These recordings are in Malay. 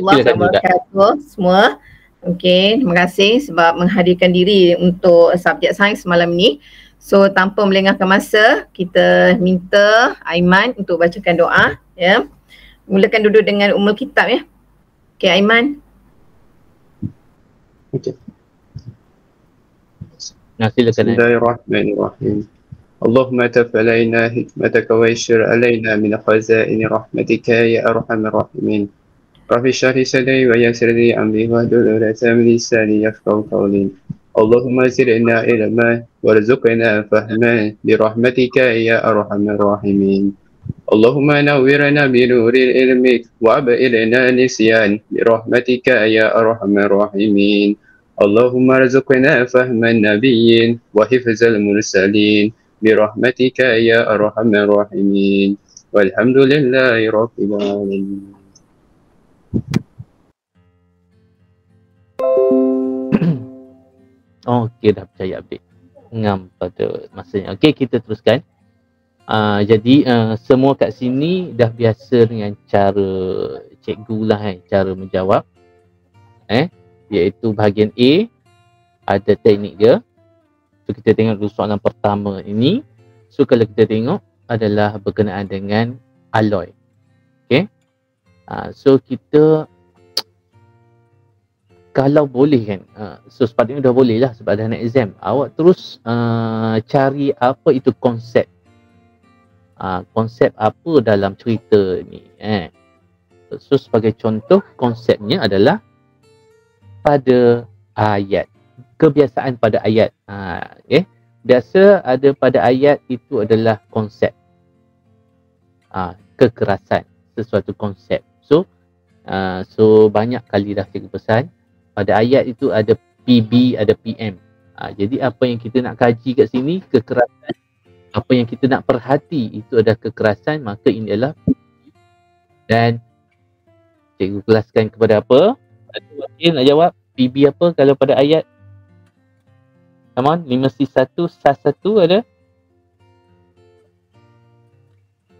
warahmatullahi wabarakatuh semua. Okey, terima kasih sebab menghadirkan diri untuk subjek sains malam ni. So tanpa melengahkan masa, kita minta Aiman untuk bacakan doa, ya. Mulakan dulu dengan Ummul Kitab, ya. Okey, Aiman. Okey. Nah, silakan. Bismillahirrahmanirrahim. Allahumma taf alaina hikmataka wa yashir alaina min khazaini rahmatika ya arhamar rahimin. Rabbi shrah li sadri wa yassir li amri wahlul 'uqdatam min lisani yafqahu qawli. Allahumma zidna ilma warzuqna fahma bi rahmatika ya arhamar rahimin. Allahumma nawwirna bi nuril ilmik wa ab'ilna nisyan bi rahmatika ya arhamar rahimin. Allahumma rzuqna fahman nabiyyin wa hifzal mursalin برحمتك يا أرحم الراحمين والحمد لله رب العالمين. Okey, dah percaya update. Ngam pada masanya. Okey, kita teruskan. Jadi semua kat sini dah biasa dengan cara cikgu lah cara menjawab. Iaitu bahagian A ada teknik dia. So kita tengok dulu soalan pertama ini. So kalau kita tengok adalah berkenaan dengan alloy. Okay. So kita kalau boleh kan, so sepatutnya dah boleh lah sebab dah nak exam. Awak terus cari apa itu konsep. Konsep apa dalam cerita ni. So sebagai contoh konsepnya adalah pada ayat. Kebiasaan pada ayat. Okay. Biasa ada pada ayat itu adalah konsep. Kekerasan. Sesuatu konsep. So banyak kali dah cikgu pesan. Pada ayat itu ada PB, ada PM. Jadi apa yang kita nak kaji kat sini, kekerasan. Apa yang kita nak perhati, itu adalah kekerasan. Maka ini adalah PB. Dan cikgu kelaskan kepada apa? Ada wakil nak jawab PB apa kalau pada ayat? Come on, 5C1, SAS1 ada?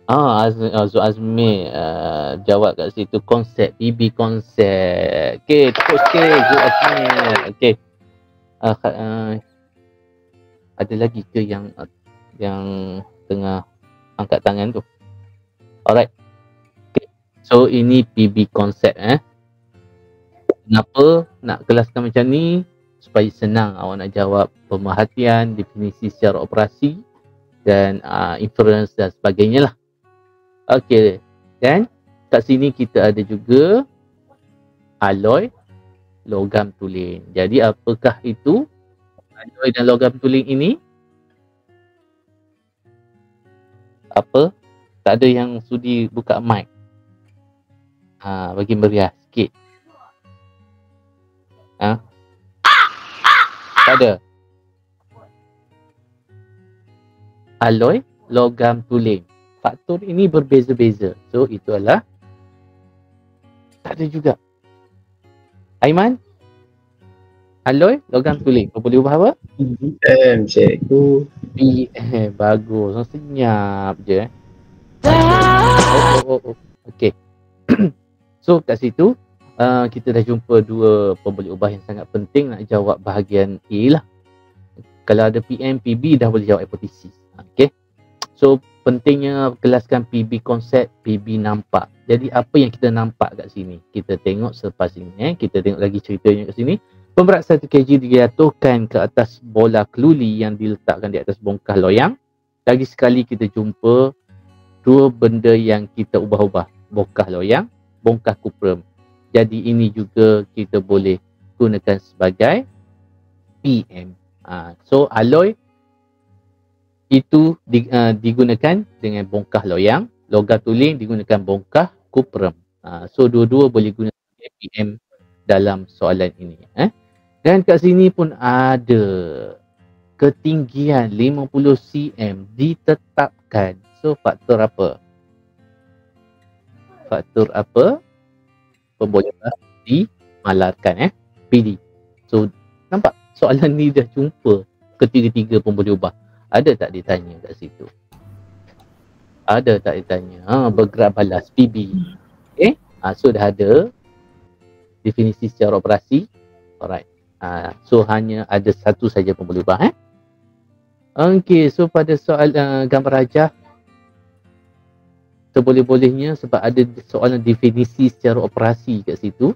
Azmi jawab kat situ konsep, PB konsep. Okay, tepuk sikit Zul Azmi. Okay. Ada lagi ke yang tengah angkat tangan tu? Alright. Okay. So ini PB konsep Kenapa nak kelaskan macam ni? Supaya senang awak nak jawab pemerhatian, definisi secara operasi dan inference dan sebagainya lah. Okey, dan kat sini kita ada juga alloy, logam tulen. Jadi apakah itu alloy dan logam tulen ini? Apa? Tak ada yang sudi buka mic. Bagi meriah sikit. Tak ada. Alloy, logam tulen. Faktor ini berbeza-beza. So, itu adalah tak ada juga. Aiman? Alloy, logam tulen. Kau boleh ubah apa? PM, cikgu. PM. Bagus. Senyap je. Okay. So, kat situ, kita dah jumpa dua pemboleh ubah yang sangat penting nak jawab bahagian A lah. Kalau ada PM, PB dah boleh jawab hipotesis. Okay. So pentingnya kelaskan PB konsep, PB nampak. Jadi apa yang kita nampak kat sini? Kita tengok selepas ini. Kita tengok lagi ceritanya kat sini. Pemberat 1 kg dijatuhkan ke atas bola keluli yang diletakkan di atas bongkah loyang. Lagi sekali kita jumpa dua benda yang kita ubah-ubah. Bongkah loyang, bongkah kuprum. Jadi ini juga kita boleh gunakan sebagai PM. So alloy itu digunakan dengan bongkah loyang, logam tulen digunakan bongkah kuprum. So dua-dua boleh guna sebagai PM dalam soalan ini. Dan kat sini pun ada ketinggian 50 cm ditetapkan. So faktor apa? Faktor apa? Pemboleh dimalarkan PD. So nampak soalan ni dah jumpa ketiga-tiga pemboleh ubah. Ada tak ditanya kat situ? Ada tak ditanya? Bergerak balas PB. Okay. So dah ada. definisi secara operasi. Alright. So hanya ada satu saja pembuluh ubah. Okey, so pada soal gambar rajah, seboleh-bolehnya sebab ada soalan definisi secara operasi kat situ,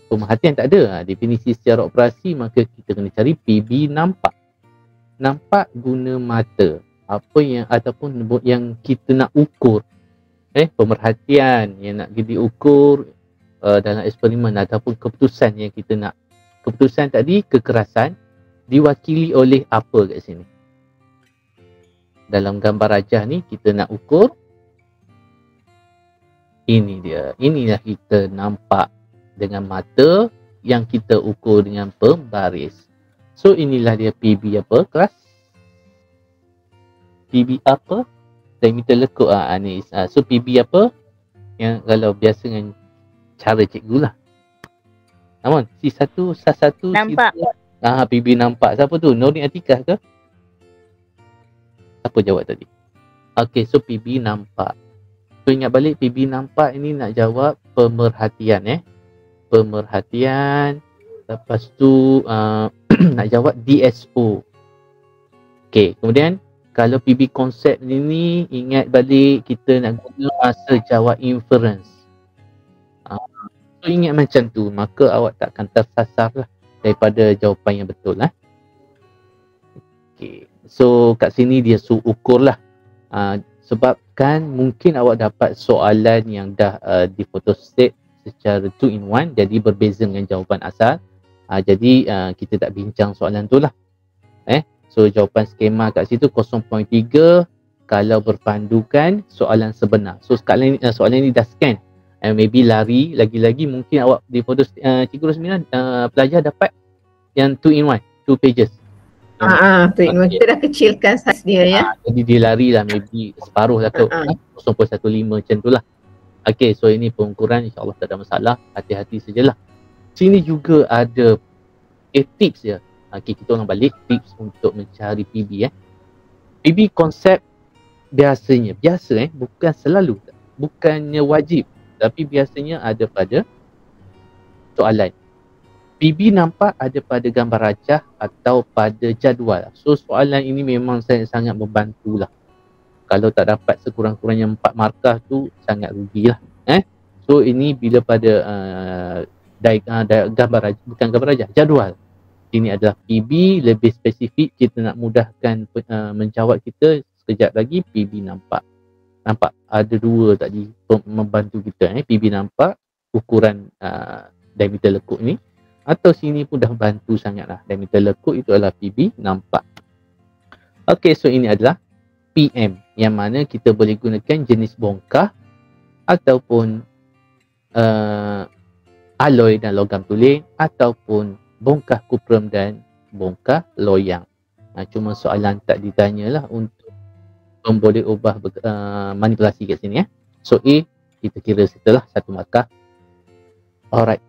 pemerhatian tak ada. Definisi secara operasi, maka kita kena cari PB nampak. Nampak guna mata. Apa yang ataupun yang kita nak ukur. Pemerhatian yang nak diukur dalam eksperimen ataupun keputusan yang kita nak. Keputusan tadi, kekerasan, diwakili oleh apa kat sini. Dalam gambar rajah ni kita nak ukur, ini dia. Inilah kita nampak dengan mata yang kita ukur dengan pembaris. So inilah dia PB apa kelas? PB apa? Diameter lekuk ni. So PB apa? Yang kalau biasa dengan cara cikgu lah. Namun C1, S1, Nampak. PB nampak. Siapa tu? Nuri Atikah ke? Apa jawab tadi? Okay, so PB nampak. So ingat balik, PB nampak ini nak jawab pemerhatian. Pemerhatian. Lepas tu nak jawab DSO. Okay, kemudian kalau PB konsep ini, ingat balik kita nak guna masa jawab inference. So ingat macam tu, maka awak takkan tersasar lah daripada jawapan yang betul lah. Okay. So kat sini dia ukur lah. Sebab kan mungkin awak dapat soalan yang dah di photostat secara 2-in-1, jadi berbeza dengan jawapan asal. Jadi kita tak bincang soalan tu lah. So jawapan skema kat situ 0.3 kalau berpandukan soalan sebenar. So soalan ni dah scan. Maybe lari lagi-lagi, mungkin awak di foto Cikgu Rosmina pelajar dapat yang 2-in-1, 2 pages. 2-in-1 kita dah kecilkan saiz dia ya. Jadi dia lari lah maybe separuh lah ke 0.15 macam tu lah. Okay, so ini pengukuran, insyaAllah tak ada masalah, hati-hati sajalah. Sini juga ada tips ya. Okay, kita orang balik tips untuk mencari PB. PB konsep biasanya, bukan selalu, bukannya wajib, tapi biasanya ada pada soalan. PB nampak ada pada gambar rajah atau pada jadual. So soalan ini memang sangat membantulah. Kalau tak dapat sekurang-kurangnya 4 markah tu sangat rugilah. So ini bila pada gambar rajah, bukan gambar rajah, jadual. Ini adalah PB, lebih spesifik, kita nak mudahkan menjawab kita sekejap lagi. PB nampak. Nampak ada dua tadi membantu kita. PB nampak, ukuran diameter lekuk ni. Atau sini pun dah bantu sangatlah. Diameter lekuk itu adalah PB nampak. Okay, so ini adalah PM, yang mana kita boleh gunakan jenis bongkah ataupun alloy dan logam tulen, ataupun bongkah kuprum dan bongkah loyang. Cuma soalan tak ditanyalah untuk boleh ubah manipulasi kat sini. So A kita kira setelah 1 markah. Alright.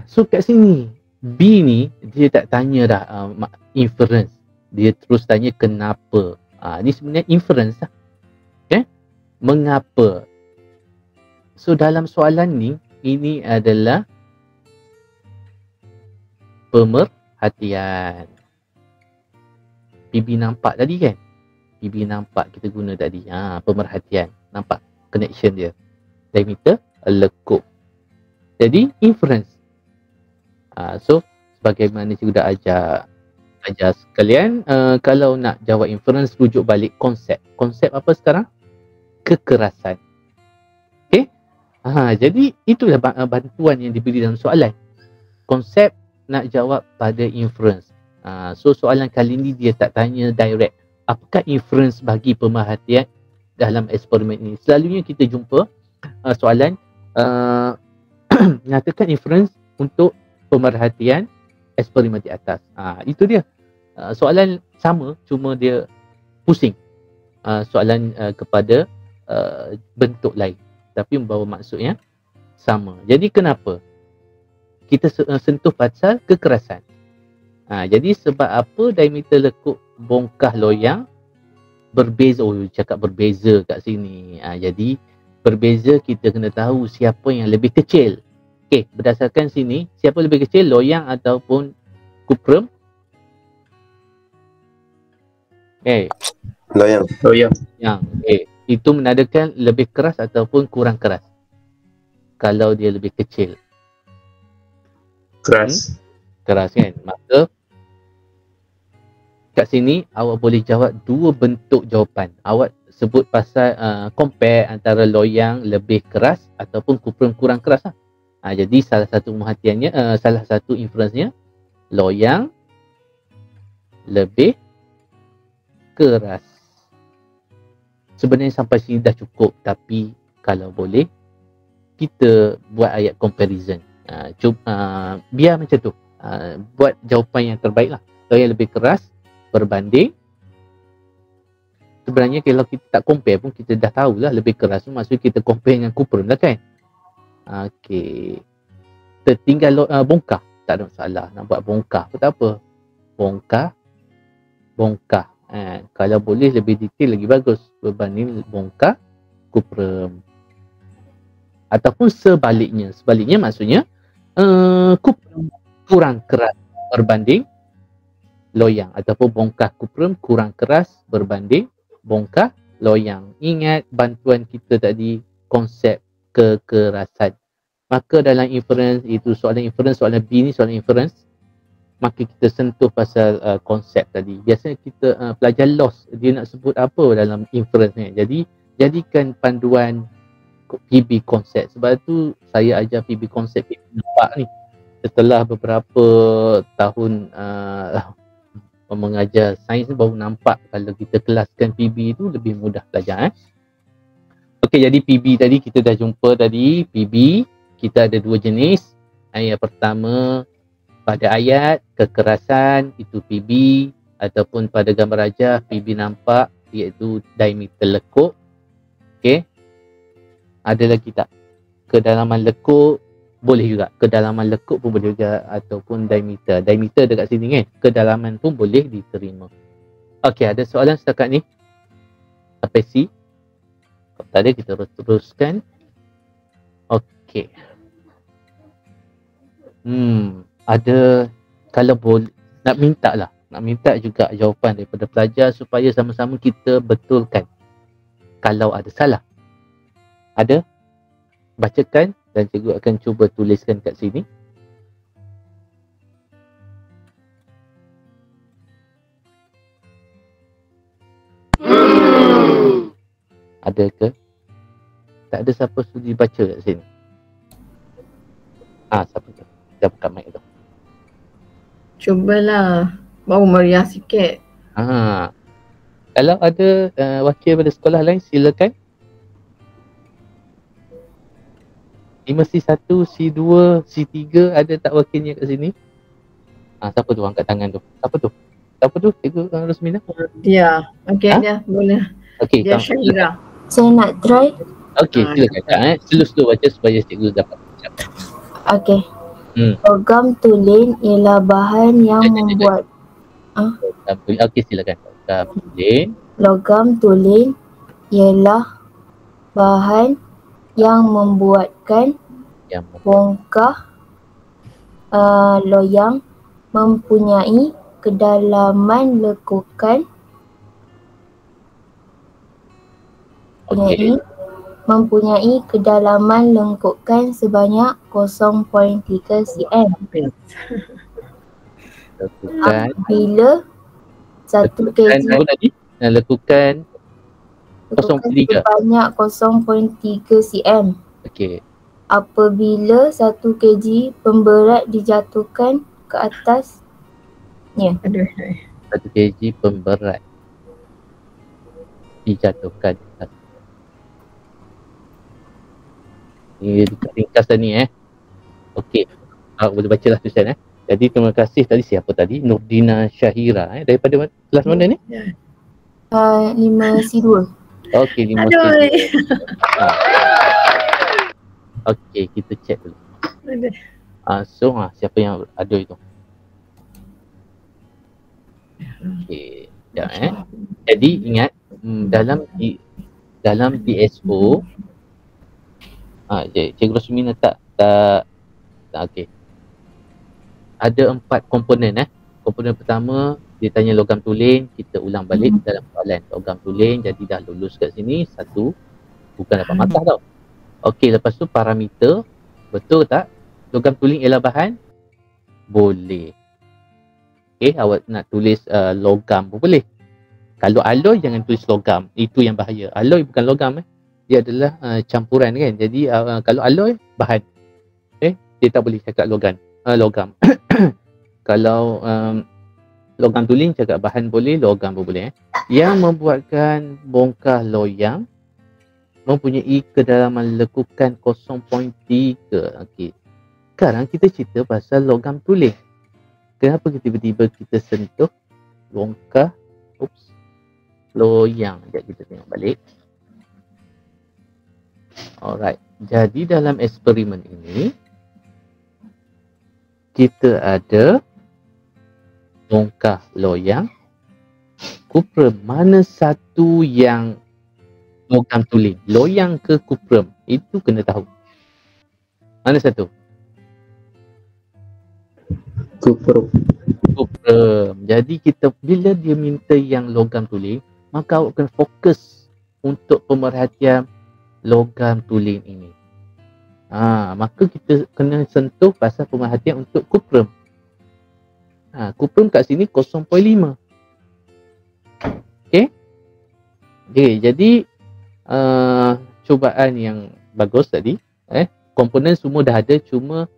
So kat sini B ni dia tak tanya dah inference. Dia terus tanya kenapa. Ni sebenarnya inference lah. Okay? Mengapa? So dalam soalan ni, ini adalah pemerhatian. PB nampak tadi kan? PB nampak kita guna tadi. Pemerhatian. Nampak connection dia. Diameter lekuk. Jadi inference. So sebagaimana cikgu dah ajar sekalian, kalau nak jawab inference, rujuk balik konsep. Konsep apa sekarang? Kekerasan. Okay? Jadi itulah bantuan yang diberi dalam soalan. Konsep nak jawab pada inference. So soalan kali ni dia tak tanya direct. Apakah inference bagi pemerhatian dalam eksperimen ini? Selalunya kita jumpa soalan nyatakan inference untuk pemerhatian eksperimen di atas. Itu dia. Soalan sama, cuma dia pusing. Soalan kepada bentuk lain, tapi membawa maksud yang sama. Jadi kenapa kita sentuh pasal kekerasan? Jadi sebab apa diameter lekuk bongkah loyang berbeza? Cakap berbeza kat sini. Jadi berbeza, kita kena tahu siapa yang lebih kecil. Okey, berdasarkan sini, siapa lebih kecil, loyang ataupun cuprum? Okey, Loyang. yang itu menandakan lebih keras ataupun kurang keras kalau dia lebih kecil. Keras. Keras kan? Maka kat sini awak boleh jawab dua bentuk jawapan. Awak sebut pasal compare antara loyang lebih keras ataupun cuprum kurang keras lah. Jadi salah satu pemerhatiannya, salah satu inference-nya, loyang lebih keras. Sebenarnya sampai sini dah cukup, tapi kalau boleh kita buat ayat comparison. Biar macam tu. Buat jawapan yang terbaik lah. Loyang lebih keras berbanding, sebenarnya kalau kita tak compare pun kita dah tahulah lebih keras tu maksudnya kita compare dengan cuprum lah kan. Okey. Tertinggal bongkar. Tak ada masalah. Nak buat bongkar pun tak apa. Bongkar. Kalau boleh lebih detail lagi bagus berbanding bongkar cuprum. Ataupun sebaliknya. Sebaliknya maksudnya cuprum kurang keras berbanding loyang, ataupun bongkar cuprum kurang keras berbanding bongkar loyang. Ingat bantuan kita tadi, konsep kekerasan. Maka dalam inference itu, soalan inference, soalan B ni soalan inference, maka kita sentuh pasal konsep tadi. Biasanya kita pelajar loss, dia nak sebut apa dalam inference ni. Jadi jadikan panduan PB konsep. Sebab tu saya ajar PB konsep nampak ni. Setelah beberapa tahun mengajar sains ni, baru nampak kalau kita kelaskan PB tu lebih mudah belajar. Okey, jadi PB tadi kita dah jumpa tadi. PB kita ada dua jenis. Yang pertama pada ayat kekerasan itu PB, ataupun pada gambar rajah PB nampak iaitu diameter lekuk. Okey. Ada lagi tak? Kedalaman lekuk boleh juga. Kedalaman lekuk pun boleh juga, ataupun diameter. Diameter dekat sini kan. Kedalaman pun boleh diterima. Okey, ada soalan setakat ni? Sampai C. Kalau tak ada kita teruskan. Okey. Ada, kalau boleh nak minta juga jawapan daripada pelajar supaya sama-sama kita betulkan kalau ada salah. Ada? Bacakan dan cikgu akan cuba tuliskan kat sini. Ada ke? Tak ada siapa sudi baca kat sini. Siapa tu? Kita buka mic tu. Cubalah. Baru meriah sikit. Kalau ada wakil pada sekolah lain, silakan. 5C1, C2, C3 ada tak wakilnya kat sini? Siapa tu angkat tangan tu? Siapa tu? Cikgu Rosmina? Ya, okey dia boleh. Okey, Dia Syahira. Saya nak try. Okey, silakan. Slow baca supaya cikgu dapat. Okey. Logam tulen ialah bahan yang membuat Okey, silakan. Logam tulen ialah bahan yang membuatkan bongkar loyang mempunyai kedalaman lekukan mempunyai kedalaman lengkukan sebanyak 0.3 cm. Apabila 1 kg lekukan 0.3 sebanyak 0.3 cm. Okey. Apabila 1 kg pemberat dijatuhkan ke atasnya. 1 kg pemberat dijatuhkan. Ini ringkasan ni Okey. Boleh bacalah tulisan Jadi terima kasih tadi, siapa tadi? Nurdina Syahira daripada kelas mana ni? 5C2. Okey, 5C2. Okey, kita check dulu. So siapa yang ada itu? Okey, sekejap Jadi ingat dalam DSO Cikgu Rosmina tak Okey. Ada 4 komponen Komponen pertama dia tanya logam tulen, kita ulang balik dalam soalan. Logam tulen jadi dah lulus kat sini, 1 bukan dapat markah tau. Okey, lepas tu parameter, betul tak? Logam tulen ialah bahan? Boleh. Okey, awak nak tulis logam pun boleh. Kalau alloy jangan tulis logam, itu yang bahaya. Alloy bukan logam dia adalah campuran kan. Jadi kalau alloy bahan. Dia tak boleh cakap logam. Kalau logam tulen cakap bahan boleh, logam pun boleh. Yang membuatkan bongkah loyang mempunyai kedalaman lekukan 0.3. Okey. Sekarang kita cerita pasal logam tulen. Kenapa tiba-tiba kita sentuh bongkah loyang? Sekejap kita tengok balik. Alright. Jadi dalam eksperimen ini kita ada bongkah loyang. Kuprum, mana satu yang logam tulen? Loyang ke kuprum? Itu kena tahu. Mana satu? Kuprum. Jadi kita bila dia minta yang logam tulen, maka awak kena fokus untuk pemerhatian logam tulen ini. Maka kita kena sentuh pasal pemerhatian untuk kuprum. Kuprum kat sini 0.5. Okey. Jadi cubaan yang bagus tadi, komponen semua dah ada, cuma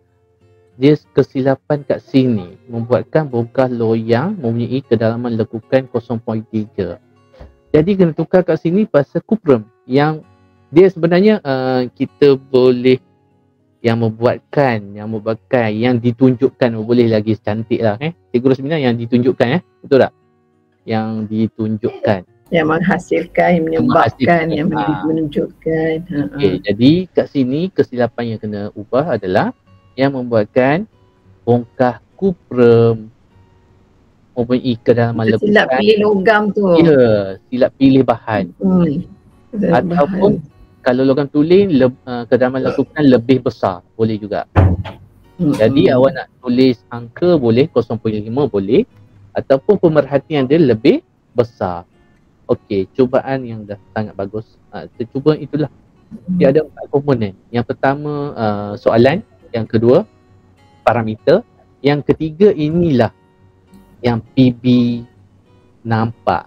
dia kesilapan kat sini membuatkan bongkah loyang mempunyai kedalaman lekukan 0.3. Jadi kena tukar kat sini pasal kuprum yang dia sebenarnya kita boleh yang membuatkan yang ditunjukkan boleh lagi cantik lah. Cikgu Rosmina yang ditunjukkan betul tak? Yang ditunjukkan. Yang menghasilkan, yang menyebabkan, yang menunjukkan. Okay, jadi kat sini kesilapan yang kena ubah adalah yang membuatkan bongkah kuprum mempunyai kedalaman lekukan. Silap pilih logam tu. Ya, silap pilih bahan. Ataupun kalau logam tulen kedalaman lekukan lebih besar, boleh juga. Jadi awak nak tulis angka boleh, 0.5 boleh, ataupun pemerhatian dia lebih besar. Okey, cubaan yang dah sangat bagus. Kita cuba itulah. Dia ada 4 komponen. Yang pertama soalan, yang kedua parameter, yang ketiga inilah yang PB nampak.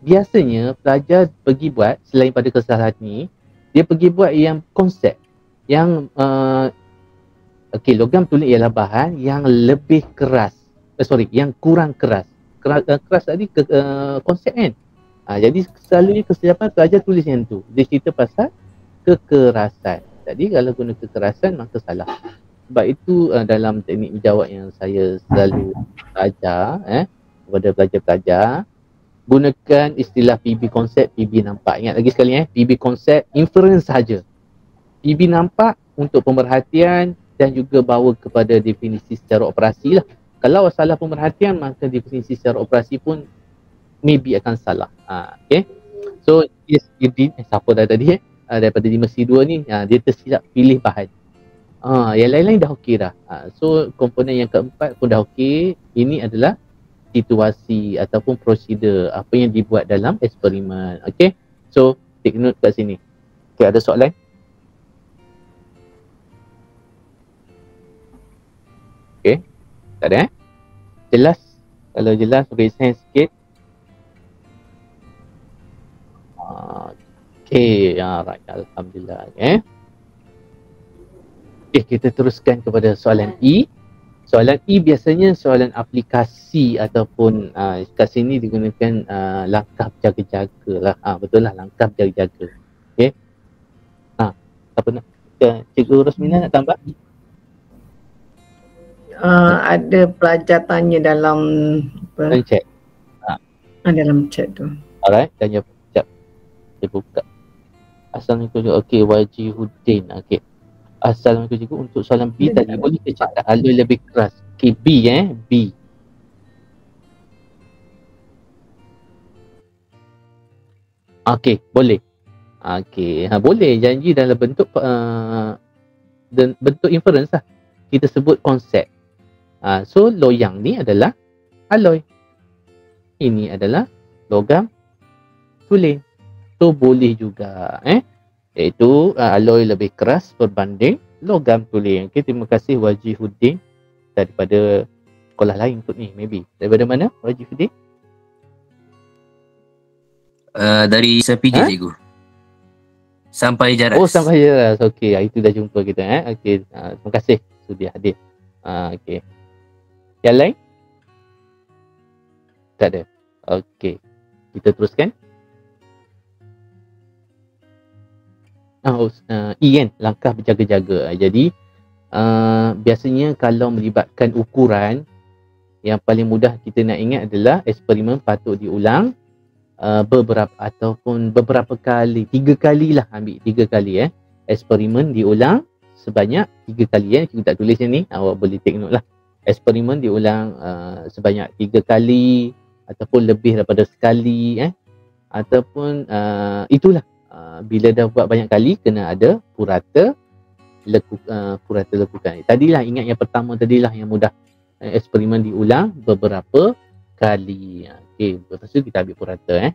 Biasanya pelajar pergi buat selain pada kesalahan ni, dia pergi buat yang konsep yang logam tulen ialah bahan yang lebih keras. Yang kurang keras. Keras tadi konsep kan. Jadi selalunya kesilapan pelajar tulis yang tu. Dia cerita pasal kekerasan. Jadi kalau guna kekerasan maka salah. Sebab itu dalam teknik menjawab yang saya selalu ajar kepada pelajar-pelajar, gunakan istilah PB konsep, PB nampak. Ingat lagi sekali PB konsep inference sahaja. PB nampak untuk pemerhatian dan juga bawa kepada definisi secara operasi lah. Kalau salah pemerhatian maka definisi secara operasi pun maybe akan salah. Okay. So siapa dah tadi daripada dimensi 2 ni dia tersilap pilih bahan. Yang lain-lain dah okey dah. So komponen yang keempat pun dah okey. Ini adalah situasi ataupun prosedur apa yang dibuat dalam eksperimen. Okay. So take note kat sini. Okay, ada soalan? Okay. Tak ada Jelas? Kalau jelas raise hand sikit. Okay. Right. Alhamdulillah. Okay, kita teruskan kepada soalan E. Soalan E biasanya soalan aplikasi ataupun kat sini digunakan langkah jaga-jaga lah. Betul lah, langkah jaga-jaga. Okay. Apa nak? Cikgu Rosmina nak tambah? Ada pelajar tanya dalam Dalam chat. Dalam chat tu. Alright, tanya sekejap. Saya buka. Assalamualaikum. Okey, Wajihuddin. Okey. Assalamualaikum cikgu. Untuk soalan B tadi boleh ke cakap alloy lebih keras? Okey, B B. Okey, boleh. Okey, boleh janji dalam bentuk bentuk inference lah. Kita sebut konsep. So loyang ni adalah alloy. Ini adalah logam tulen. So boleh juga iaitu alloy lebih keras berbanding logam tulen. Okay, terima kasih Wajihuddin daripada sekolah lain kot ni, maybe. Daripada mana Wajihuddin? Dari Sepija, cikgu. Sampai Jaras. Oh, sampai Jaras. Okey, itu dah jumpa kita. Okey, terima kasih sudah hadir. Okey. Yang lain? Tak ada. Okey. Kita teruskan. E kan, langkah berjaga-jaga. Jadi, biasanya kalau melibatkan ukuran, yang paling mudah kita nak ingat adalah eksperimen patut diulang beberapa kali, 3 kali lah, ambil 3 kali eksperimen diulang sebanyak 3 kali kita tak tulis ni, awak boleh take note lah. Eksperimen diulang sebanyak 3 kali ataupun lebih daripada sekali ataupun itulah bila dah buat banyak kali kena ada purata lekukan. Tadilah ingat yang pertama tadilah yang mudah, eksperimen diulang beberapa kali. Okey, lepas tu kita ambil purata